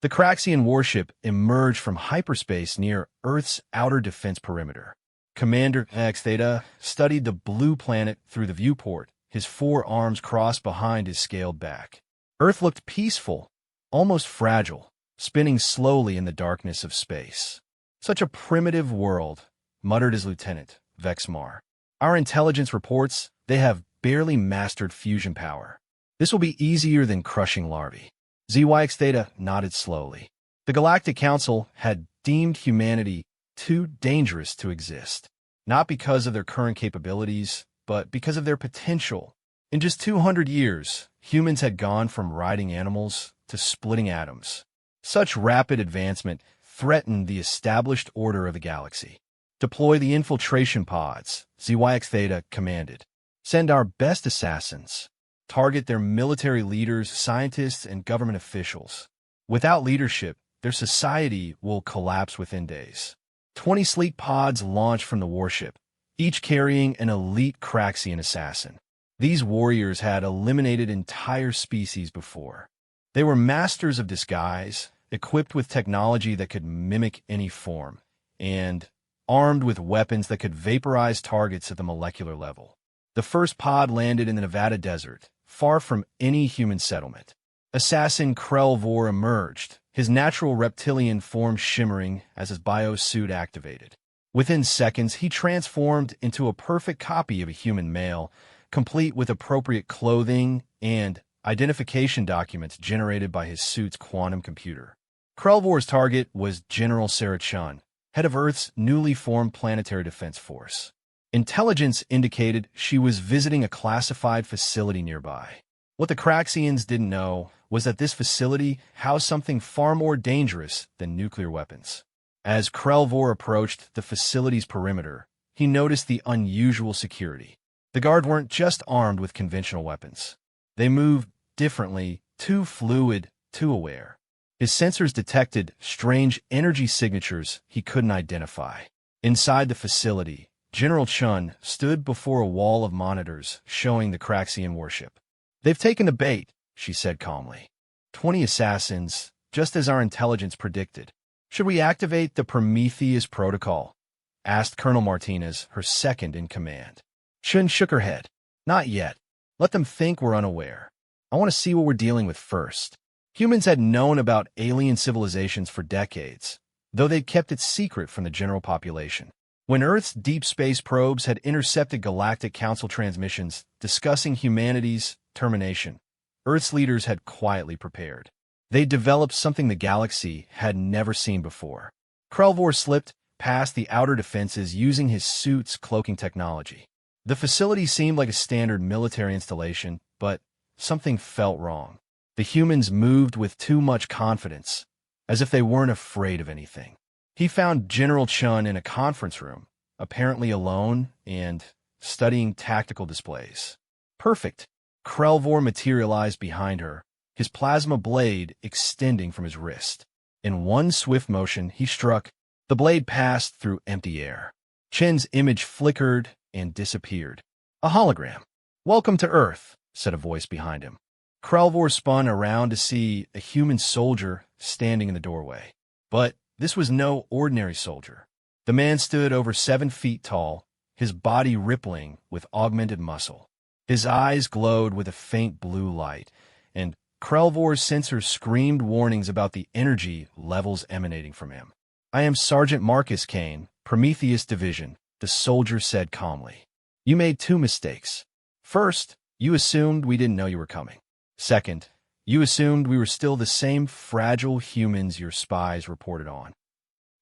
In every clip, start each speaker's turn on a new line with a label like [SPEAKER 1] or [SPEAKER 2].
[SPEAKER 1] The Craxian warship emerged from hyperspace near Earth's outer defense perimeter. Commander X Theta studied the blue planet through the viewport, his four arms crossed behind his scaled back. Earth looked peaceful, almost fragile, spinning slowly in the darkness of space. "Such a primitive world," muttered his lieutenant, Vexmar. "Our intelligence reports they have barely mastered fusion power. This will be easier than crushing larvae." ZYX Theta nodded slowly. The Galactic Council had deemed humanity too dangerous to exist, not because of their current capabilities, but because of their potential. In just 200 years, humans had gone from riding animals to splitting atoms. Such rapid advancement threatened the established order of the galaxy. "Deploy the infiltration pods," ZYX Theta commanded. "Send our best assassins. Target their military leaders, scientists, and government officials. Without leadership, their society will collapse within days." 20 sleek pods launched from the warship, each carrying an elite Craxian assassin. These warriors had eliminated entire species before. They were masters of disguise, equipped with technology that could mimic any form, and armed with weapons that could vaporize targets at the molecular level. The first pod landed in the Nevada desert, far from any human settlement. Assassin Krelvor emerged, his natural reptilian form shimmering as his biosuit activated. Within seconds, he transformed into a perfect copy of a human male, complete with appropriate clothing and identification documents generated by his suit's quantum computer. Krelvor's target was General Sarah Chun, head of Earth's newly formed planetary defense force. Intelligence indicated she was visiting a classified facility nearby. What the Craxians didn't know was that this facility housed something far more dangerous than nuclear weapons. As Krelvor approached the facility's perimeter, he noticed the unusual security. The guards weren't just armed with conventional weapons. They moved differently, too fluid, too aware. His sensors detected strange energy signatures he couldn't identify. Inside the facility, General Chun stood before a wall of monitors showing the Craxian warship. "They've taken the bait," she said calmly. 20 assassins, just as our intelligence predicted. "Should we activate the Prometheus protocol?" asked Colonel Martinez, her second in command. Chun shook her head. "Not yet. Let them think we're unaware. I want to see what we're dealing with first." Humans had known about alien civilizations for decades, though they'd kept it secret from the general population. When Earth's deep space probes had intercepted Galactic Council transmissions discussing humanity's termination, Earth's leaders had quietly prepared. They developed something the galaxy had never seen before. Krelvor slipped past the outer defenses using his suit's cloaking technology. The facility seemed like a standard military installation, but something felt wrong. The humans moved with too much confidence, as if they weren't afraid of anything. He found General Chun in a conference room, apparently alone and studying tactical displays. "Perfect." Krelvor materialized behind her, his plasma blade extending from his wrist. In one swift motion, he struck. The blade passed through empty air. Chen's image flickered and disappeared. A hologram. "Welcome to Earth," said a voice behind him. Krelvor spun around to see a human soldier standing in the doorway. But this was no ordinary soldier. The man stood over 7 feet tall, his body rippling with augmented muscle. His eyes glowed with a faint blue light, and Krelvor's sensors screamed warnings about the energy levels emanating from him. "I am Sergeant Marcus Kane, Prometheus Division," the soldier said calmly. "You made 2 mistakes. First, you assumed we didn't know you were coming. Second, you assumed we were still the same fragile humans your spies reported on."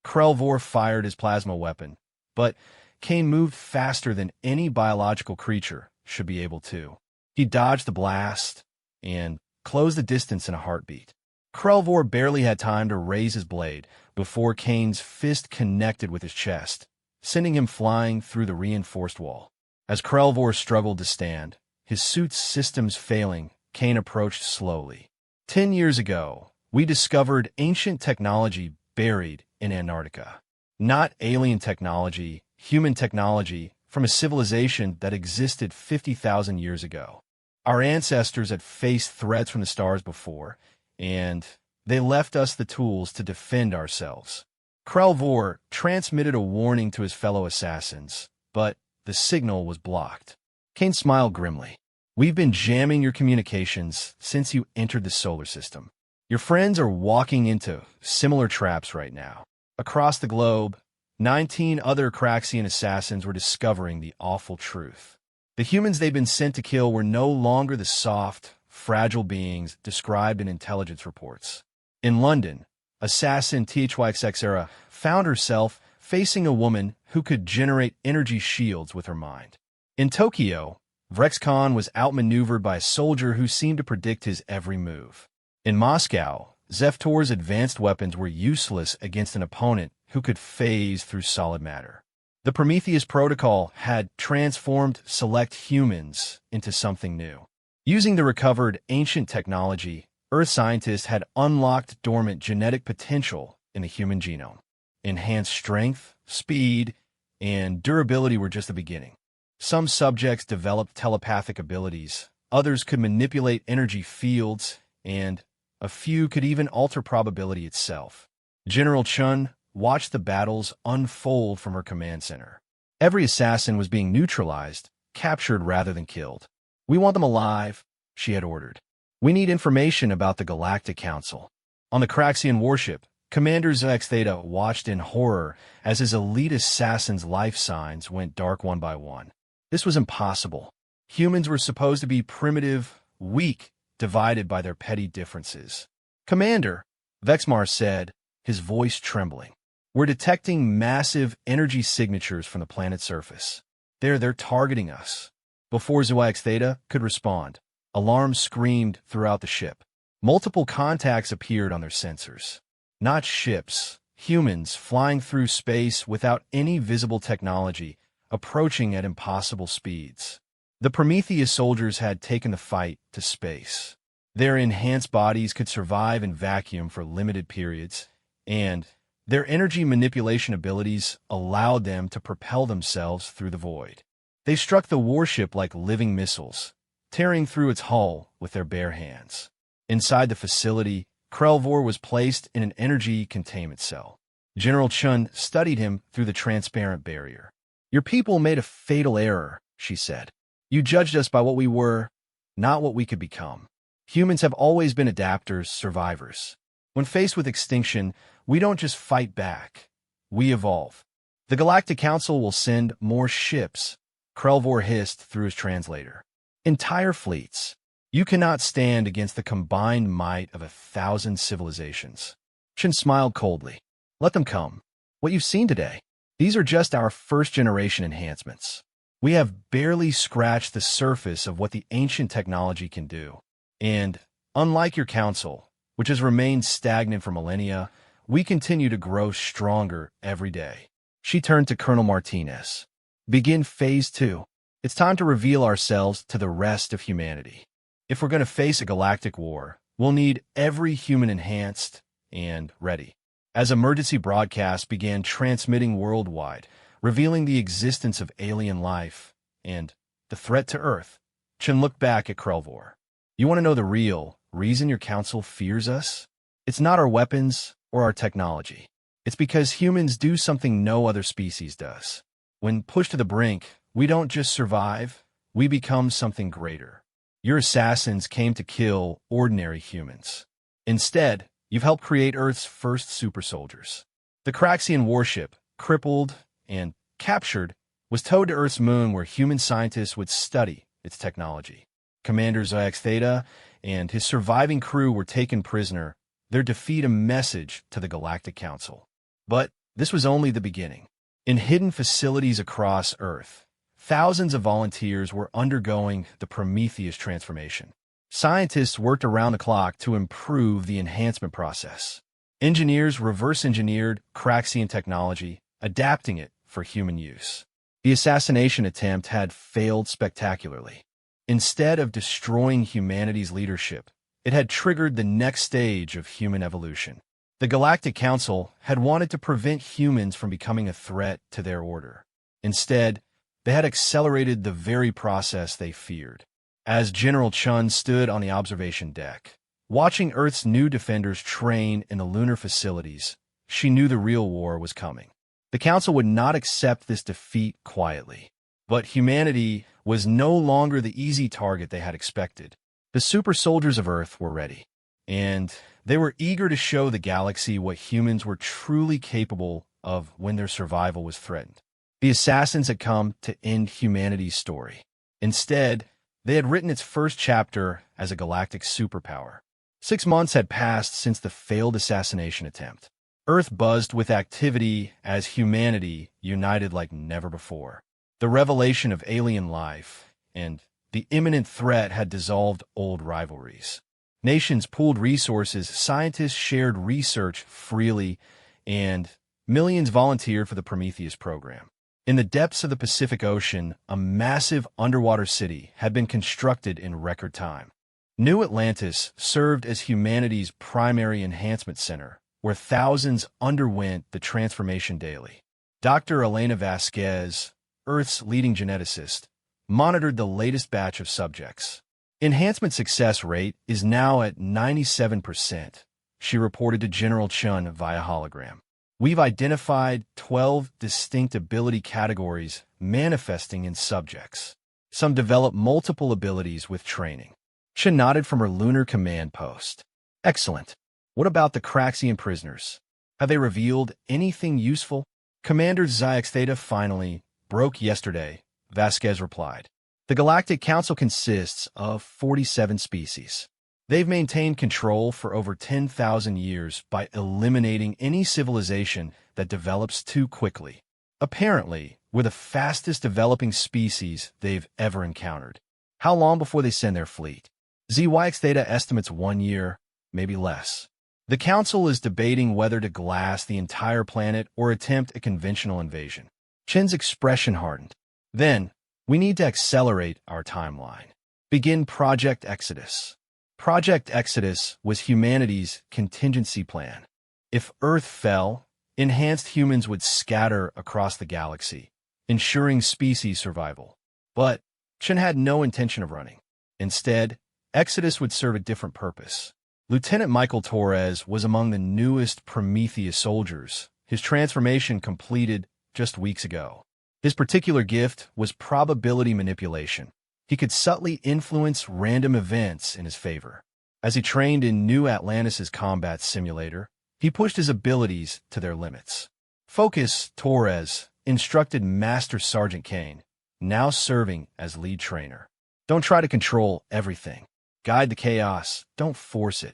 [SPEAKER 1] Krelvor fired his plasma weapon, but Kane moved faster than any biological creature should be able to. He dodged the blast and closed the distance in a heartbeat. Krelvor barely had time to raise his blade before Kane's fist connected with his chest, sending him flying through the reinforced wall. As Krelvor struggled to stand, his suit's systems failing, Kane approached slowly. 10 years ago, we discovered ancient technology buried in Antarctica. Not alien technology, human technology from a civilization that existed 50,000 years ago. Our ancestors had faced threats from the stars before, and They left us the tools to defend ourselves. Krelvor transmitted a warning to his fellow assassins, but the signal was blocked. Kane smiled grimly. We've been jamming your communications since you entered the solar system. Your friends are walking into similar traps right now. Across the globe, 19 other Craxian assassins were discovering the awful truth. The humans they'd been sent to kill were no longer the soft, fragile beings described in intelligence reports. In London, assassin HFY found herself facing a woman who could generate energy shields with her mind. In Tokyo, Vrexcon was outmaneuvered by a soldier who seemed to predict his every move. In Moscow, Zeftor's advanced weapons were useless against an opponent who could phase through solid matter. The Prometheus Protocol had transformed select humans into something new. Using the recovered ancient technology, Earth scientists had unlocked dormant genetic potential in the human genome. Enhanced strength, speed, and durability were just the beginning. Some subjects developed telepathic abilities, others could manipulate energy fields, and a few could even alter probability itself. General Chun watched the battles unfold from her command center. Every assassin was being neutralized, captured rather than killed. We want them alive, she had ordered. We need information about the Galactic Council. On the Craxian warship, Commander Zex Theta watched in horror as his elite assassins' life signs went dark one by one. This was impossible. Humans were supposed to be primitive, weak, divided by their petty differences. Commander, Vexmar said, his voice trembling. We're detecting massive energy signatures from the planet's surface. They're targeting us. Before ZYX Theta could respond, alarms screamed throughout the ship. Multiple contacts appeared on their sensors. Not ships, humans flying through space without any visible technology, approaching at impossible speeds. The Prometheus soldiers had taken the fight to space. Their enhanced bodies could survive in vacuum for limited periods, and their energy manipulation abilities allowed them to propel themselves through the void. They struck the warship like living missiles, tearing through its hull with their bare hands. Inside the facility, Krelvor was placed in an energy containment cell. General Chun studied him through the transparent barrier. Your people made a fatal error, she said. You judged us by what we were, not what we could become. Humans have always been adapters, survivors. When faced with extinction, we don't just fight back. We evolve. The Galactic Council will send more ships, Krelvor hissed through his translator. Entire fleets. You cannot stand against the combined might of 1,000 civilizations. Shin smiled coldly. Let them come. What you've seen today, these are just our first-generation enhancements. We have barely scratched the surface of what the ancient technology can do. And, unlike your council, which has remained stagnant for millennia, we continue to grow stronger every day. She turned to Colonel Martinez. Begin Phase 2. It's time to reveal ourselves to the rest of humanity. If we're going to face a galactic war, we'll need every human enhanced and ready. As emergency broadcasts began transmitting worldwide, revealing the existence of alien life and the threat to Earth, Chen looked back at Krelvor. You want to know the real reason your council fears us? It's not our weapons or our technology. It's because humans do something no other species does. When pushed to the brink, we don't just survive, we become something greater. Your assassins came to kill ordinary humans. Instead, you've helped create Earth's first super soldiers. The Craxian warship, crippled and captured, was towed to Earth's moon where human scientists would study its technology. Commander Zex Theta and his surviving crew were taken prisoner, their defeat a message to the Galactic Council. But this was only the beginning. In hidden facilities across Earth, thousands of volunteers were undergoing the Prometheus transformation. Scientists worked around the clock to improve the enhancement process. Engineers reverse-engineered Craxian technology, adapting it for human use. The assassination attempt had failed spectacularly. Instead of destroying humanity's leadership, it had triggered the next stage of human evolution. The Galactic Council had wanted to prevent humans from becoming a threat to their order. Instead, they had accelerated the very process they feared. As General Chun stood on the observation deck, Watching Earth's new defenders train in the lunar facilities, she knew the real war was coming. The Council would not accept this defeat quietly. But humanity was no longer the easy target they had expected. The super soldiers of Earth were ready, and they were eager to show the galaxy what humans were truly capable of when their survival was threatened. The assassins had come to end humanity's story. Instead, they had written its first chapter as a galactic superpower. 6 months had passed since the failed assassination attempt. Earth buzzed with activity as humanity united like never before. The revelation of alien life and the imminent threat had dissolved old rivalries. Nations pooled resources, scientists shared research freely, and millions volunteered for the Prometheus program. In the depths of the Pacific Ocean, a massive underwater city had been constructed in record time. New Atlantis served as humanity's primary enhancement center, where thousands underwent the transformation daily. Dr. Elena Vasquez, Earth's leading geneticist, monitored the latest batch of subjects. Enhancement success rate is now at 97%, she reported to General Chun via hologram. We've identified 12 distinct ability categories manifesting in subjects. Some develop multiple abilities with training. Chun nodded from her lunar command post. Excellent. What about the Craxian prisoners? Have they revealed anything useful? Commander Zyx Theta finally broke yesterday, Vasquez replied. The Galactic Council consists of 47 species. They've maintained control for over 10,000 years by eliminating any civilization that develops too quickly. Apparently, we're the fastest developing species they've ever encountered. How long before they send their fleet? ZYX Theta estimates 1 year, maybe less. The Council is debating whether to glass the entire planet or attempt a conventional invasion. Chen's expression hardened. Then, we need to accelerate our timeline. Begin Project Exodus. Project Exodus was humanity's contingency plan. If Earth fell, enhanced humans would scatter across the galaxy, ensuring species survival. But Chen had no intention of running. Instead, Exodus would serve a different purpose. Lieutenant Michael Torres was among the newest Prometheus soldiers, his transformation completed just weeks ago. His particular gift was probability manipulation. He could subtly influence random events in his favor. As he trained in New Atlantis' combat simulator, he pushed his abilities to their limits. Focus, Torres instructed Master Sergeant Kane, now serving as lead trainer. Don't try to control everything. Guide the chaos, don't force it.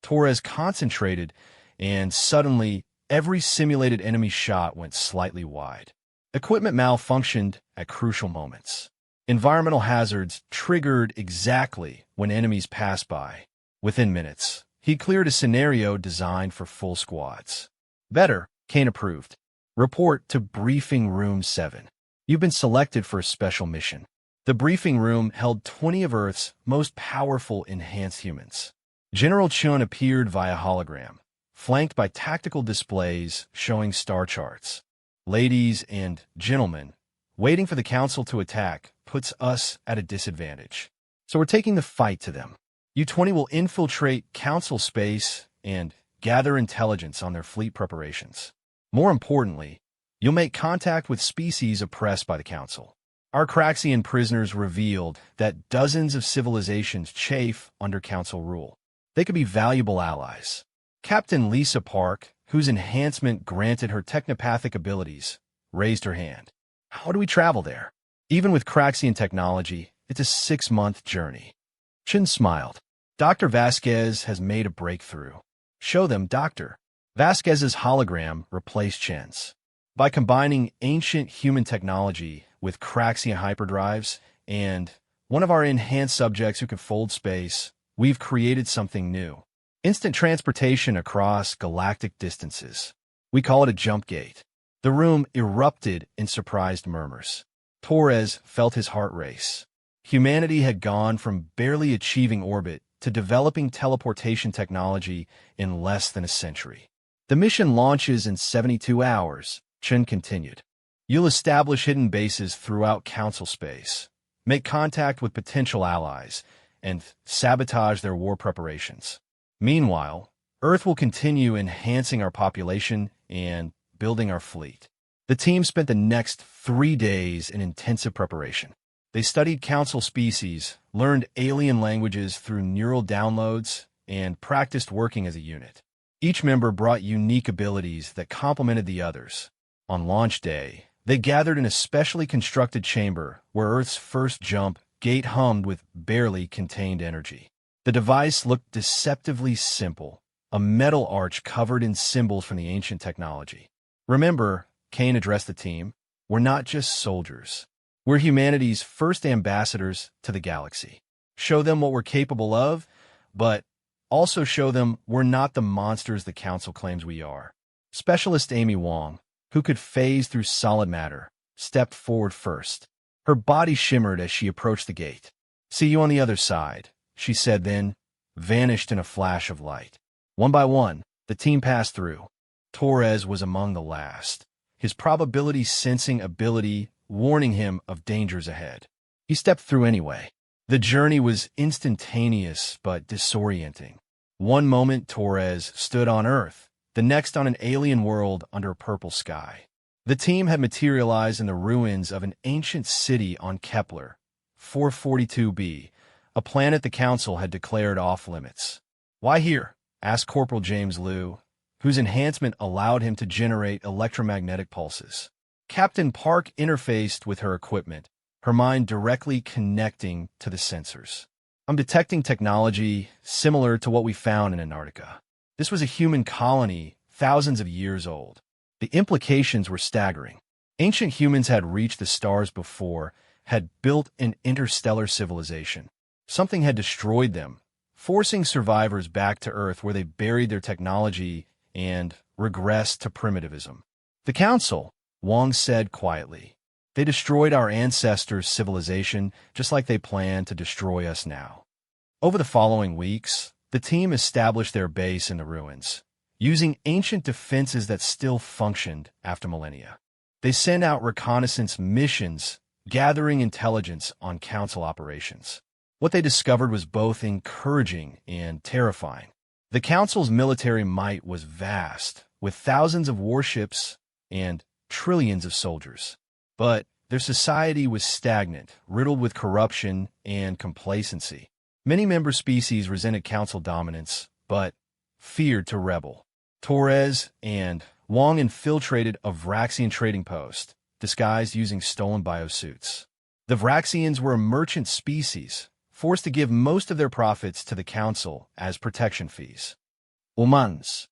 [SPEAKER 1] Torres concentrated, and suddenly, every simulated enemy shot went slightly wide. Equipment malfunctioned at crucial moments. Environmental hazards triggered exactly when enemies passed by. Within minutes, he cleared a scenario designed for full squads. Better, Kane approved. Report to Briefing Room 7. You've been selected for a special mission. The briefing room held 20 of Earth's most powerful enhanced humans. General Chun appeared via hologram, flanked by tactical displays showing star charts. Ladies and gentlemen, waiting for the Council to attack puts us at a disadvantage. So we're taking the fight to them. U-20 will infiltrate Council space and gather intelligence on their fleet preparations. More importantly, you'll make contact with species oppressed by the Council. Our Craxian prisoners revealed that dozens of civilizations chafe under Council rule. They could be valuable allies. Captain Lisa Park, whose enhancement granted her technopathic abilities, raised her hand. How do we travel there? Even with Craxian technology, it's a 6-month journey. Chin smiled. Dr. Vasquez has made a breakthrough. Show them, Doctor. Vasquez's hologram replaced Chen's. By combining ancient human technology with Craxian hyperdrives and one of our enhanced subjects who can fold space, we've created something new. Instant transportation across galactic distances. We call it a jump gate. The room erupted in surprised murmurs. Torres felt his heart race. Humanity had gone from barely achieving orbit to developing teleportation technology in less than a century. The mission launches in 72 hours, Chen continued. You'll establish hidden bases throughout Council space, make contact with potential allies, and sabotage their war preparations. Meanwhile, Earth will continue enhancing our population and building our fleet. The team spent the next 3 days in intensive preparation. They studied council species, learned alien languages through neural downloads, and practiced working as a unit. Each member brought unique abilities that complemented the others. On launch day, they gathered in a specially constructed chamber where Earth's first jump gate hummed with barely contained energy. The device looked deceptively simple, a metal arch covered in symbols from the ancient technology. Remember, Kane addressed the team, we're not just soldiers. We're humanity's first ambassadors to the galaxy. Show them what we're capable of, but also show them we're not the monsters the Council claims we are. Specialist Amy Wong, who could phase through solid matter, stepped forward first. Her body shimmered as she approached the gate. "See you on the other side," she said, then vanished in a flash of light. One by one, the team passed through. Torres was among the last, his probability sensing ability warning him of dangers ahead. He stepped through anyway. The journey was instantaneous but disorienting. One moment Torres stood on Earth, the next on an alien world under a purple sky. The team had materialized in the ruins of an ancient city on Kepler, 442b, a planet the Council had declared off-limits. "Why here?" asked Corporal James Liu, whose enhancement allowed him to generate electromagnetic pulses. Captain Park interfaced with her equipment, her mind directly connecting to the sensors. "I'm detecting technology similar to what we found in Antarctica. This was a human colony thousands of years old." The implications were staggering. Ancient humans had reached the stars before, had built an interstellar civilization. Something had destroyed them, forcing survivors back to Earth where they buried their technology and regressed to primitivism. "The Council," Wong said quietly. "They destroyed our ancestors' civilization just like they plan to destroy us now." Over the following weeks, the team established their base in the ruins, using ancient defenses that still functioned after millennia. They sent out reconnaissance missions, gathering intelligence on Council operations. What they discovered was both encouraging and terrifying. The Council's military might was vast, with thousands of warships and trillions of soldiers. But their society was stagnant, riddled with corruption and complacency. Many member species resented Council dominance, but feared to rebel. Torres and Wong infiltrated a Vraxian trading post, disguised using stolen biosuits. The Vraxians were a merchant species, forced to give most of their profits to the Council as protection fees. "Humans,"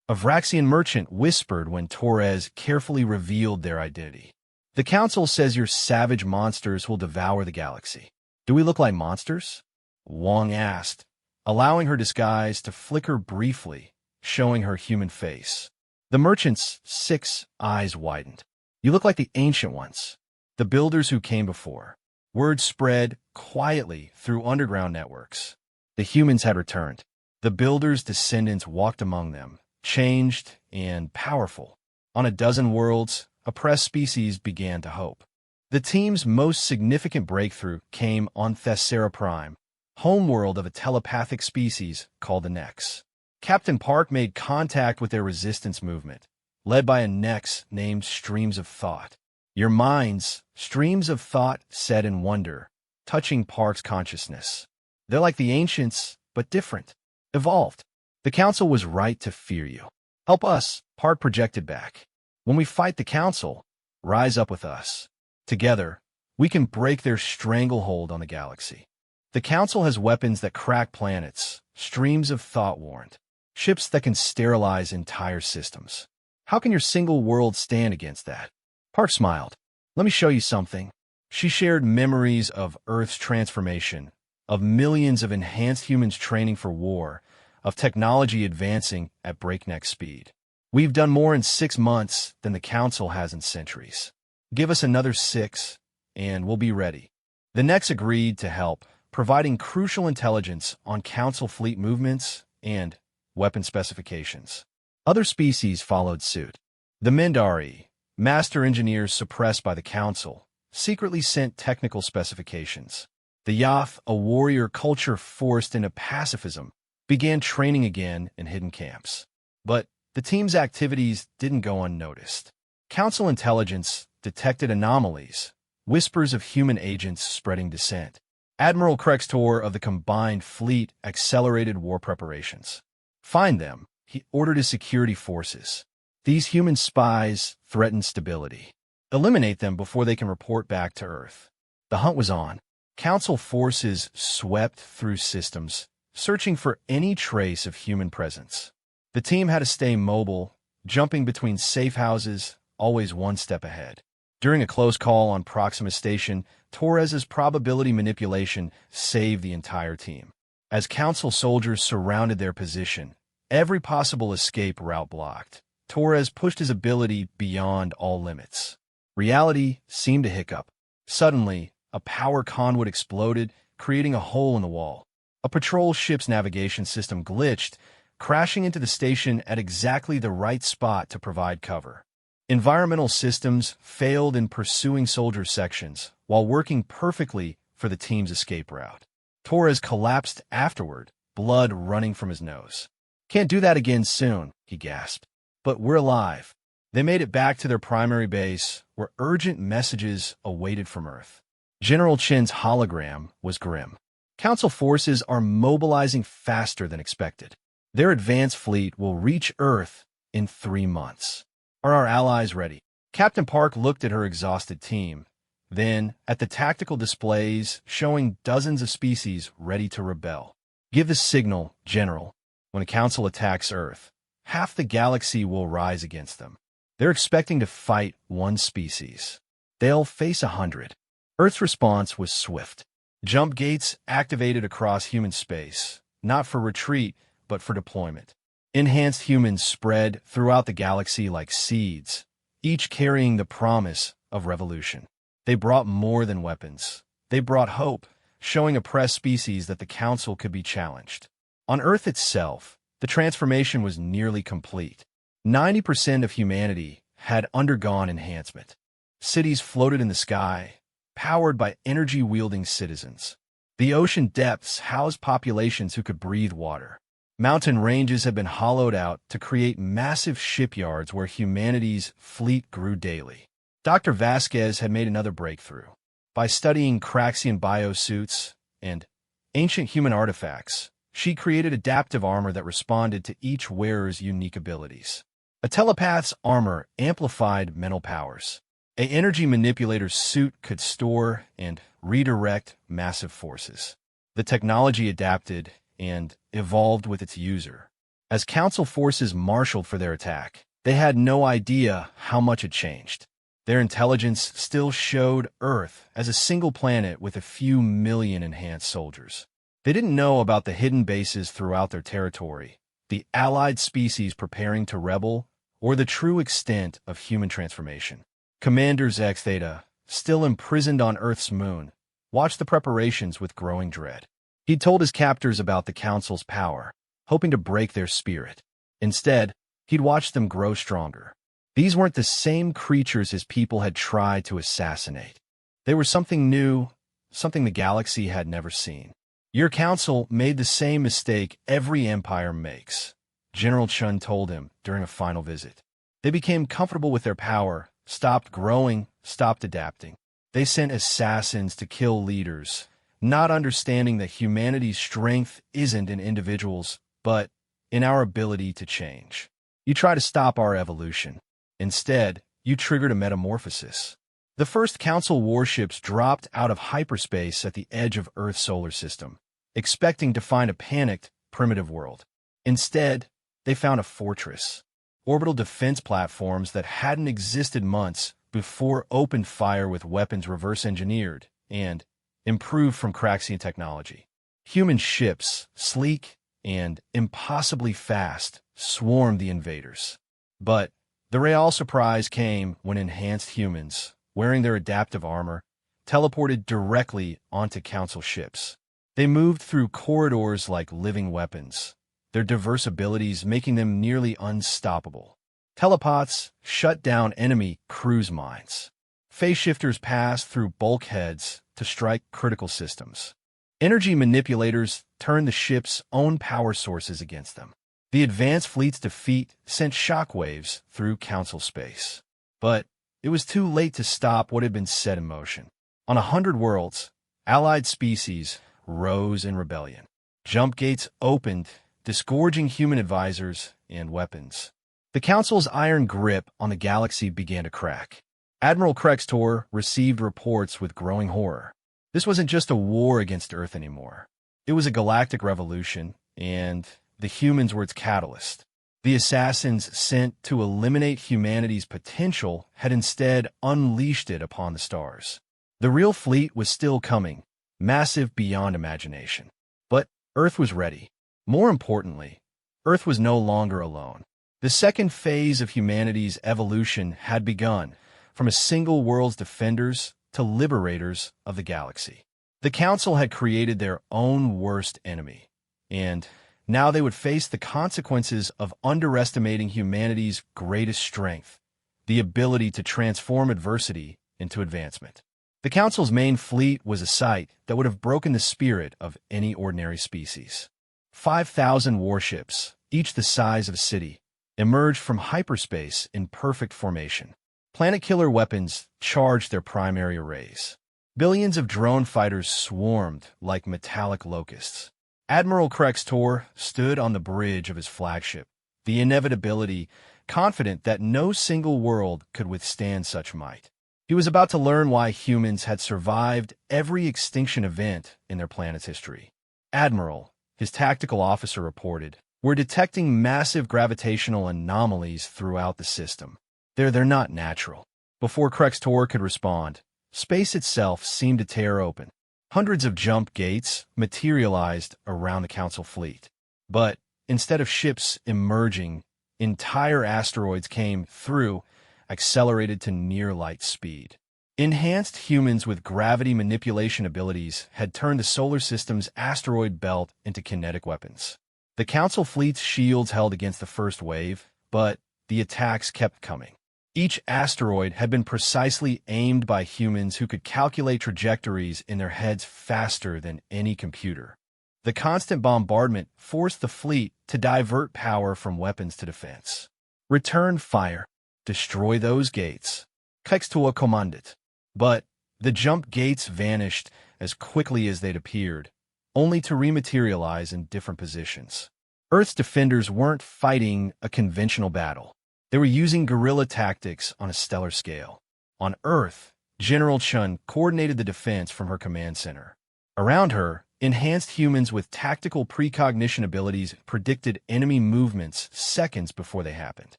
[SPEAKER 1] a Vraxian merchant whispered when Torres carefully revealed their identity. "The Council says you're savage monsters who'll devour the galaxy." "Do we look like monsters?" Wong asked, allowing her disguise to flicker briefly, showing her human face. The merchant's 6 eyes widened. "You look like the ancient ones, the builders who came before." Word spread quietly through underground networks. The humans had returned. The builders' descendants walked among them, changed and powerful. On a dozen worlds, oppressed species began to hope. The team's most significant breakthrough came on Thessera Prime, homeworld of a telepathic species called the Nex. Captain Park made contact with their resistance movement, led by a Nex named Streams of Thought. "Your minds," Streams of Thought said in wonder, touching Park's consciousness. "They're like the ancients, but different. Evolved. The Council was right to fear you. Help us," Park projected back. "When we fight the Council, rise up with us. Together, we can break their stranglehold on the galaxy." "The Council has weapons that crack planets," Streams of Thought warned. "Ships that can sterilize entire systems. How can your single world stand against that?" Park smiled. "Let me show you something." She shared memories of Earth's transformation, of millions of enhanced humans training for war, of technology advancing at breakneck speed. "We've done more in 6 months than the Council has in centuries. Give us another 6, and we'll be ready." The Nex agreed to help, providing crucial intelligence on Council fleet movements and weapon specifications. Other species followed suit. The Mindari, master engineers suppressed by the Council, secretly sent technical specifications. The Yath, a warrior culture forced into pacifism, began training again in hidden camps. But the team's activities didn't go unnoticed. Council intelligence detected anomalies, whispers of human agents spreading dissent. Admiral Krextor of the combined fleet accelerated war preparations. Find them, he ordered his security forces. These human spies threaten stability. Eliminate them before they can report back to Earth. The hunt was on. Council forces swept through systems, searching for any trace of human presence. The team had to stay mobile, jumping between safe houses, always one step ahead. During a close call on Proxima Station, Torres's probability manipulation saved the entire team. As Council soldiers surrounded their position, every possible escape route blocked, Torres pushed his ability beyond all limits. Reality seemed to hiccup. Suddenly, a power conduit exploded, creating a hole in the wall. A patrol ship's navigation system glitched, crashing into the station at exactly the right spot to provide cover. Environmental systems failed in pursuing soldier sections while working perfectly for the team's escape route. Torres collapsed afterward, blood running from his nose. "Can't do that again soon," he gasped. "But we're alive." They made it back to their primary base, where urgent messages awaited from Earth. General Chin's hologram was grim. Council forces are mobilizing faster than expected. Their advanced fleet will reach Earth in 3 months. Are our allies ready? Captain Park looked at her exhausted team, then at the tactical displays showing dozens of species ready to rebel. "Give the signal, General. When a council attacks Earth, half the galaxy will rise against them. They're expecting to fight one species. They'll face 100. Earth's response was swift. Jump gates activated across human space, not for retreat, but for deployment. Enhanced humans spread throughout the galaxy like seeds, each carrying the promise of revolution. They brought more than weapons. They brought hope, showing oppressed species that the Council could be challenged. On Earth itself, the transformation was nearly complete. 90% of humanity had undergone enhancement. Cities floated in the sky, powered by energy-wielding citizens. The ocean depths housed populations who could breathe water. Mountain ranges had been hollowed out to create massive shipyards where humanity's fleet grew daily. Dr. Vasquez had made another breakthrough. By studying Craxian biosuits and ancient human artifacts, she created adaptive armor that responded to each wearer's unique abilities. A telepath's armor amplified mental powers. An energy manipulator's suit could store and redirect massive forces. The technology adapted and evolved with its user. As Council forces marshaled for their attack, they had no idea how much had changed. Their intelligence still showed Earth as a single planet with a few million enhanced soldiers. They didn't know about the hidden bases throughout their territory, the allied species preparing to rebel, or the true extent of human transformation. Commander X Theta, still imprisoned on Earth's moon, watched the preparations with growing dread. He'd told his captors about the Council's power, hoping to break their spirit. Instead, he'd watched them grow stronger. These weren't the same creatures his people had tried to assassinate. They were something new, something the galaxy had never seen. "Your council made the same mistake every empire makes," General Chun told him during a final visit. They became comfortable with their power, stopped growing, stopped adapting. They sent assassins to kill leaders, not understanding that humanity's strength isn't in individuals, but in our ability to change. You try to stop our evolution. Instead, you triggered a metamorphosis. The first Council warships dropped out of hyperspace at the edge of Earth's solar system, expecting to find a panicked, primitive world. Instead, they found a fortress. Orbital defense platforms that hadn't existed months before opened fire with weapons reverse-engineered and improved from Craxian technology. Human ships, sleek and impossibly fast, swarmed the invaders. But the real surprise came when enhanced humans, wearing their adaptive armor, teleported directly onto Council ships. They moved through corridors like living weapons, their diverse abilities making them nearly unstoppable. Telepods shut down enemy cruise mines. Phase shifters passed through bulkheads to strike critical systems. Energy manipulators turned the ship's own power sources against them. The advanced fleet's defeat sent shockwaves through Council space. But it was too late to stop what had been set in motion. On 100 worlds, allied species rose in rebellion. Jump gates opened, disgorging human advisors and weapons. The Council's iron grip on the galaxy began to crack. Admiral Krextor received reports with growing horror. This wasn't just a war against Earth anymore. It was a galactic revolution, and the humans were its catalyst. The assassins sent to eliminate humanity's potential had instead unleashed it upon the stars. The real fleet was still coming, massive beyond imagination. But Earth was ready. More importantly, Earth was no longer alone. The second phase of humanity's evolution had begun, from a single world's defenders to liberators of the galaxy. The Council had created their own worst enemy, and now they would face the consequences of underestimating humanity's greatest strength, the ability to transform adversity into advancement. The Council's main fleet was a sight that would have broken the spirit of any ordinary species. 5,000 warships, each the size of a city, emerged from hyperspace in perfect formation. Planet-killer weapons charged their primary arrays. Billions of drone fighters swarmed like metallic locusts. Admiral Krextor stood on the bridge of his flagship, the inevitability, confident that no single world could withstand such might. He was about to learn why humans had survived every extinction event in their planet's history. Admiral, his tactical officer reported, we're detecting massive gravitational anomalies throughout the system. They're not natural. Before Krextor could respond, space itself seemed to tear open. Hundreds of jump gates materialized around the Council fleet. But instead of ships emerging, entire asteroids came through, accelerated to near-light speed. Enhanced humans with gravity manipulation abilities had turned the solar system's asteroid belt into kinetic weapons. The Council fleet's shields held against the first wave, but the attacks kept coming. Each asteroid had been precisely aimed by humans who could calculate trajectories in their heads faster than any computer. The constant bombardment forced the fleet to divert power from weapons to defense. Return fire. Destroy those gates. Krextor commanded. But the jump gates vanished as quickly as they'd appeared, only to rematerialize in different positions. Earth's defenders weren't fighting a conventional battle. They were using guerrilla tactics on a stellar scale. On Earth, General Chun coordinated the defense from her command center. Around her, enhanced humans with tactical precognition abilities predicted enemy movements seconds before they happened.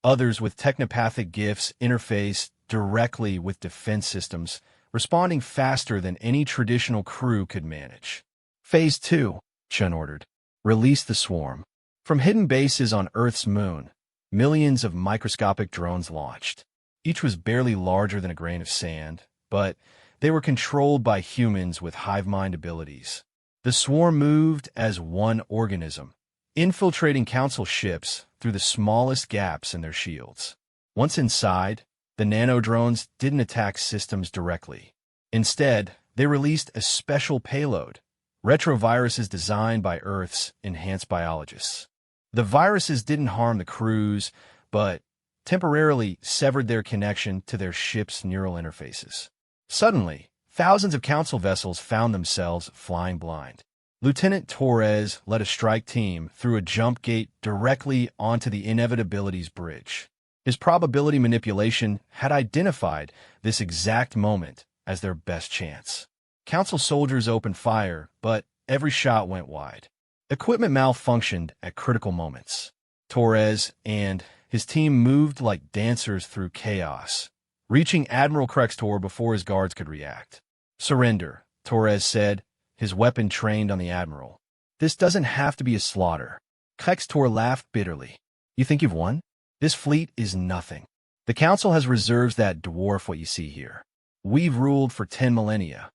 [SPEAKER 1] Others with technopathic gifts interfaced directly with defense systems, responding faster than any traditional crew could manage. Phase 2, Chun ordered. Release the swarm. From hidden bases on Earth's moon, millions of microscopic drones launched. Each was barely larger than a grain of sand, but they were controlled by humans with hive mind abilities. The swarm moved as one organism, infiltrating Council ships through the smallest gaps in their shields. Once inside, the nanodrones didn't attack systems directly. Instead, they released a special payload, retroviruses designed by Earth's enhanced biologists. The viruses didn't harm the crews, but temporarily severed their connection to their ship's neural interfaces. Suddenly, thousands of Council vessels found themselves flying blind. Lieutenant Torres led a strike team through a jump gate directly onto the Inevitability's bridge. His probability manipulation had identified this exact moment as their best chance. Council soldiers opened fire, but every shot went wide. Equipment malfunctioned at critical moments. Torres and his team moved like dancers through chaos, reaching Admiral Krextor before his guards could react. Surrender, Torres said, his weapon trained on the Admiral. This doesn't have to be a slaughter. Krextor laughed bitterly. You think you've won? This fleet is nothing. The Council has reserves that dwarf what you see here. We've ruled for 10 millennia.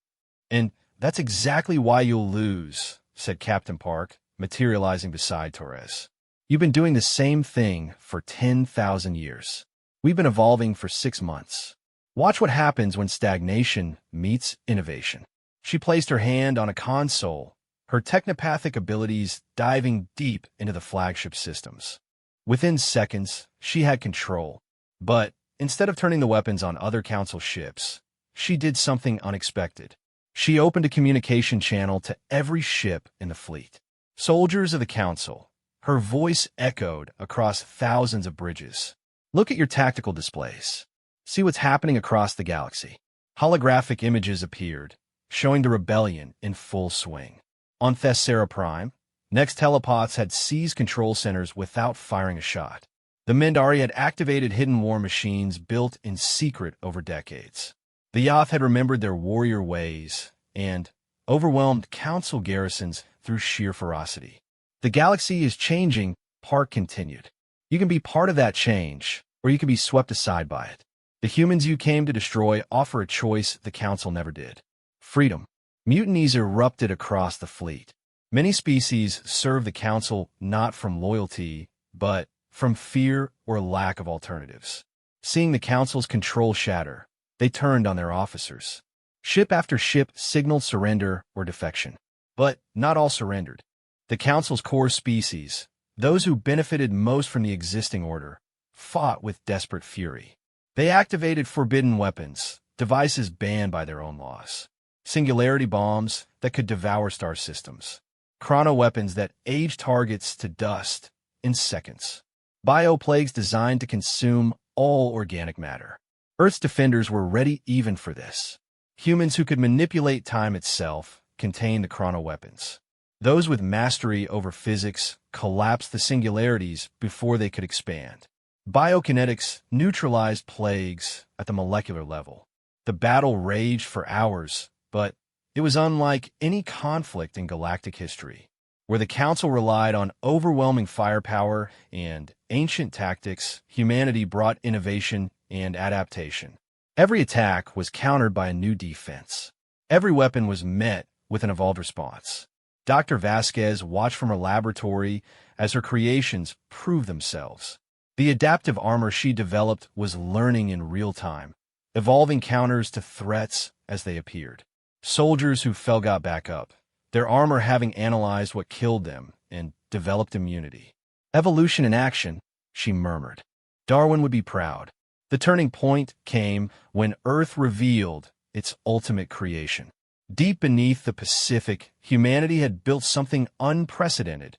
[SPEAKER 1] And that's exactly why you'll lose, said Captain Park, materializing beside Torres. You've been doing the same thing for 10,000 years. We've been evolving for 6 months. Watch what happens when stagnation meets innovation. She placed her hand on a console, her technopathic abilities diving deep into the flagship systems. Within seconds, she had control. But instead of turning the weapons on other Council ships, she did something unexpected. She opened a communication channel to every ship in the fleet. Soldiers of the Council, her voice echoed across thousands of bridges. Look at your tactical displays. See what's happening across the galaxy. Holographic images appeared, showing the rebellion in full swing. On Thessera Prime, Next telepods had seized control centers without firing a shot. The Mindari had activated hidden war machines built in secret over decades. The Yath had remembered their warrior ways and overwhelmed Council garrisons through sheer ferocity. The galaxy is changing, Park continued. You can be part of that change, or you can be swept aside by it. The humans you came to destroy offer a choice the Council never did. Freedom. Mutinies erupted across the fleet. Many species serve the Council not from loyalty, but from fear or lack of alternatives. Seeing the Council's control shatter, they turned on their officers. Ship after ship signaled surrender or defection. But not all surrendered. The Council's core species, those who benefited most from the existing order, fought with desperate fury. They activated forbidden weapons, devices banned by their own laws. Singularity bombs that could devour star systems. Chrono-weapons that age targets to dust in seconds. Bioplagues designed to consume all organic matter. Earth's defenders were ready even for this. Humans who could manipulate time itself contained the chrono-weapons. Those with mastery over physics collapsed the singularities before they could expand. Biokinetics neutralized plagues at the molecular level. The battle raged for hours, but it was unlike any conflict in galactic history, where the Council relied on overwhelming firepower and ancient tactics. Humanity brought innovation and adaptation. Every attack was countered by a new defense. Every weapon was met with an evolved response. Dr. Vasquez watched from her laboratory as her creations proved themselves. The adaptive armor she developed was learning in real time, evolving counters to threats as they appeared. Soldiers who fell got back up, their armor having analyzed what killed them and developed immunity. Evolution in action, she murmured. Darwin would be proud. The turning point came when Earth revealed its ultimate creation. Deep beneath the Pacific, humanity had built something unprecedented,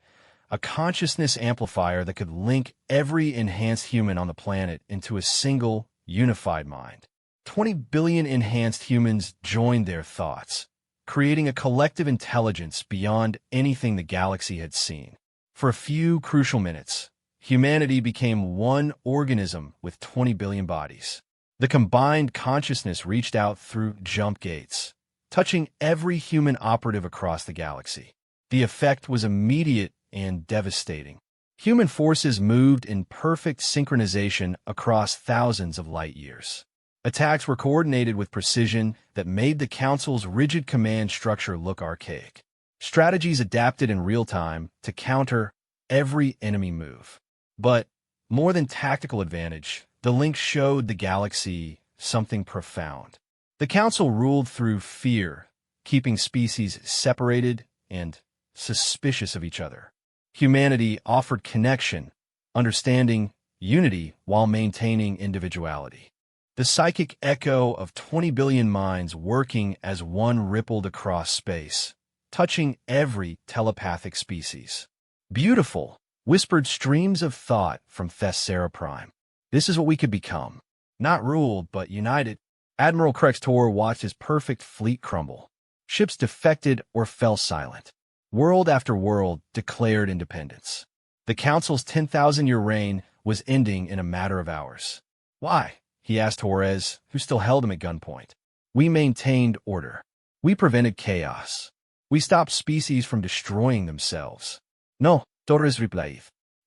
[SPEAKER 1] a consciousness amplifier that could link every enhanced human on the planet into a single, unified mind. 20 billion enhanced humans joined their thoughts, creating a collective intelligence beyond anything the galaxy had seen. For a few crucial minutes, humanity became one organism with 20 billion bodies. The combined consciousness reached out through jump gates, touching every human operative across the galaxy. The effect was immediate and devastating. Human forces moved in perfect synchronization across thousands of light years. Attacks were coordinated with precision that made the Council's rigid command structure look archaic. Strategies adapted in real time to counter every enemy move. But more than tactical advantage, the link showed the galaxy something profound. The Council ruled through fear, keeping species separated and suspicious of each other. Humanity offered connection, understanding, unity while maintaining individuality. The psychic echo of 20 billion minds working as one rippled across space, touching every telepathic species. Beautiful, whispered streams of thought from Thessera Prime. This is what we could become. Not ruled, but united. Admiral Krextor watched his perfect fleet crumble. Ships defected or fell silent. World after world declared independence. The Council's 10,000-year reign was ending in a matter of hours. Why? He asked Torres, who still held him at gunpoint. We maintained order. We prevented chaos. We stopped species from destroying themselves. No, Torres replied.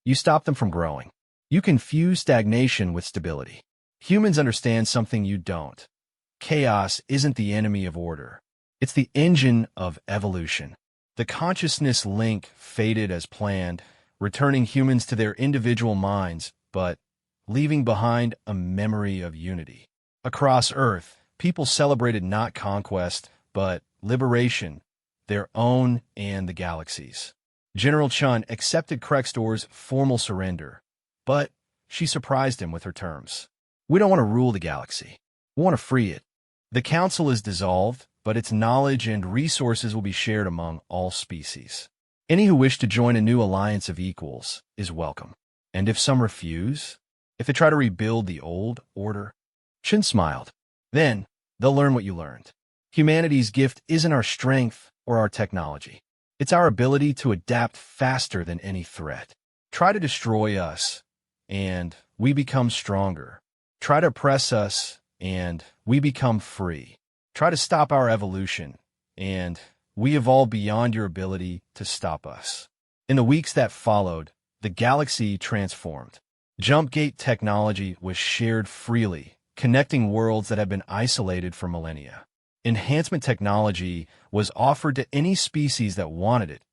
[SPEAKER 1] You stopped them from growing. You confuse stagnation with stability. Humans understand something you don't. Chaos isn't the enemy of order. It's the engine of evolution. The consciousness link faded as planned, returning humans to their individual minds, but leaving behind a memory of unity. Across Earth, people celebrated not conquest, but liberation, their own and the galaxy's. General Chun accepted Krextor's formal surrender, but she surprised him with her terms. We don't want to rule the galaxy. We want to free it. The council is dissolved, but its knowledge and resources will be shared among all species. Any who wish to join a new alliance of equals is welcome. And if some refuse, if they try to rebuild the old order, Chun smiled. Then they'll learn what you learned. Humanity's gift isn't our strength or our technology. It's our ability to adapt faster than any threat. Try to destroy us, and we become stronger. Try to oppress us, and we become free. Try to stop our evolution, and we evolve beyond your ability to stop us. In the weeks that followed, the galaxy transformed. Jump gate technology was shared freely, connecting worlds that had been isolated for millennia. Enhancement technology was offered to any species that wanted it,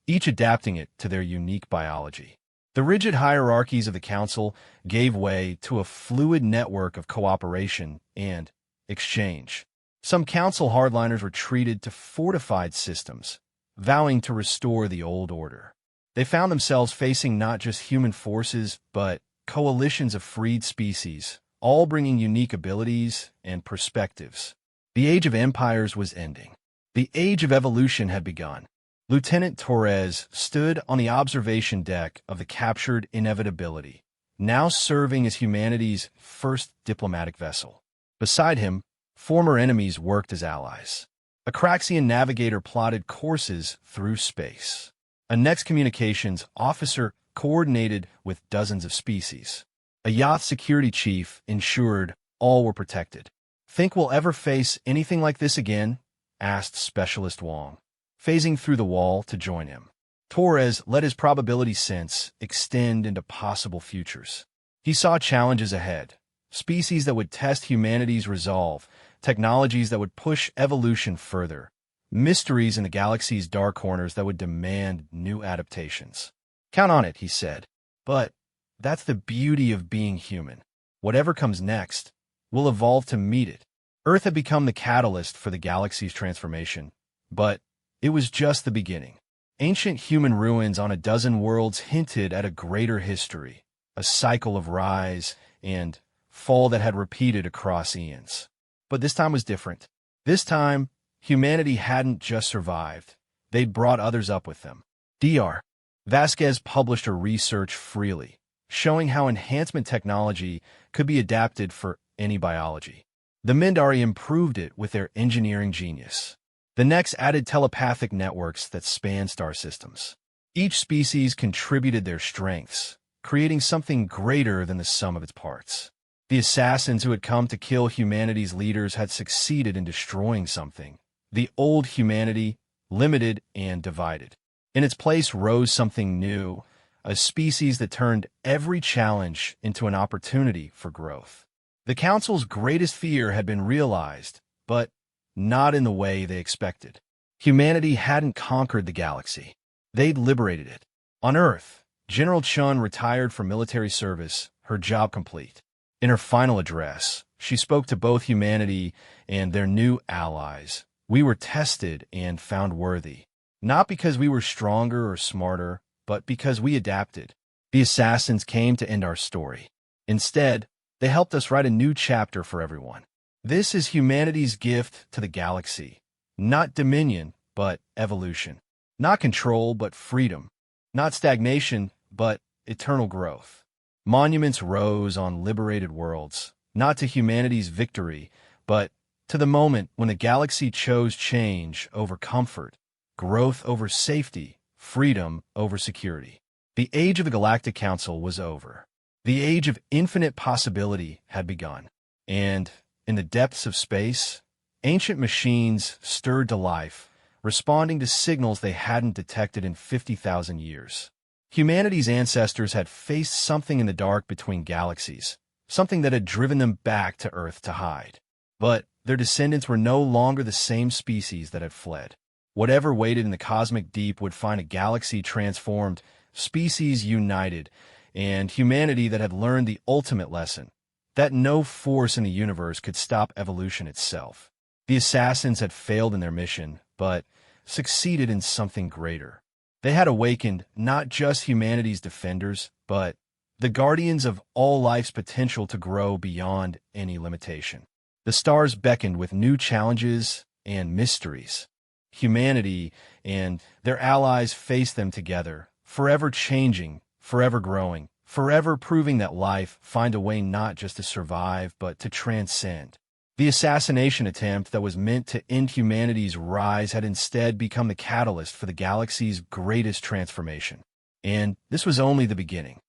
[SPEAKER 1] each adapting it to their unique biology. The rigid hierarchies of the Council gave way to a fluid network of cooperation and exchange. Some Council hardliners retreated to fortified systems, vowing to restore the old order. They found themselves facing not just human forces, but coalitions of freed species, all bringing unique abilities and perspectives. The Age of Empires was ending. The Age of Evolution had begun. Lieutenant Torres stood on the observation deck of the captured Inevitability, now serving as humanity's first diplomatic vessel. Beside him, former enemies worked as allies. A Craxian navigator plotted courses through space. A next communications officer coordinated with dozens of species. A yacht security chief ensured all were protected. Think we'll ever face anything like this again? Asked Specialist Wong, phasing through the wall to join him. Torres let his probability sense extend into possible futures. He saw challenges ahead, species that would test humanity's resolve, technologies that would push evolution further, mysteries in the galaxy's dark corners that would demand new adaptations. Count on it, he said. But that's the beauty of being human. Whatever comes next, we'll evolve to meet it. Earth had become the catalyst for the galaxy's transformation, but it was just the beginning. Ancient human ruins on a dozen worlds hinted at a greater history, a cycle of rise and fall that had repeated across eons. But this time was different. This time, humanity hadn't just survived. They'd brought others up with them. Dr. Vasquez published her research freely, showing how enhancement technology could be adapted for any biology. The Mindari improved it with their engineering genius. The next added telepathic networks that span star systems. Each species contributed their strengths, creating something greater than the sum of its parts. The assassins who had come to kill humanity's leaders had succeeded in destroying something. The old humanity, limited and divided. In its place rose something new, a species that turned every challenge into an opportunity for growth. The Council's greatest fear had been realized, but not in the way they expected. Humanity hadn't conquered the galaxy. They'd liberated it. On Earth, General Chun retired from military service, her job complete. In her final address, she spoke to both humanity and their new allies. We were tested and found worthy, not because we were stronger or smarter, but because we adapted. The assassins came to end our story. Instead, they helped us write a new chapter for everyone. This is humanity's gift to the galaxy. Not dominion, but evolution. Not control, but freedom. Not stagnation, but eternal growth. Monuments rose on liberated worlds, not to humanity's victory, but to the moment when the galaxy chose change over comfort, growth over safety, freedom over security. The age of the Galactic Council was over. The age of infinite possibility had begun. And in the depths of space, ancient machines stirred to life, responding to signals they hadn't detected in 50,000 years. Humanity's ancestors had faced something in the dark between galaxies, something that had driven them back to Earth to hide. But their descendants were no longer the same species that had fled. Whatever waited in the cosmic deep would find a galaxy transformed, species united, and humanity that had learned the ultimate lesson, that no force in the universe could stop evolution itself. The assassins had failed in their mission, but succeeded in something greater. They had awakened not just humanity's defenders, but the guardians of all life's potential to grow beyond any limitation. The stars beckoned with new challenges and mysteries. Humanity and their allies faced them together, forever changing, forever growing, forever proving that life finds a way not just to survive, but to transcend. The assassination attempt that was meant to end humanity's rise had instead become the catalyst for the galaxy's greatest transformation. And this was only the beginning.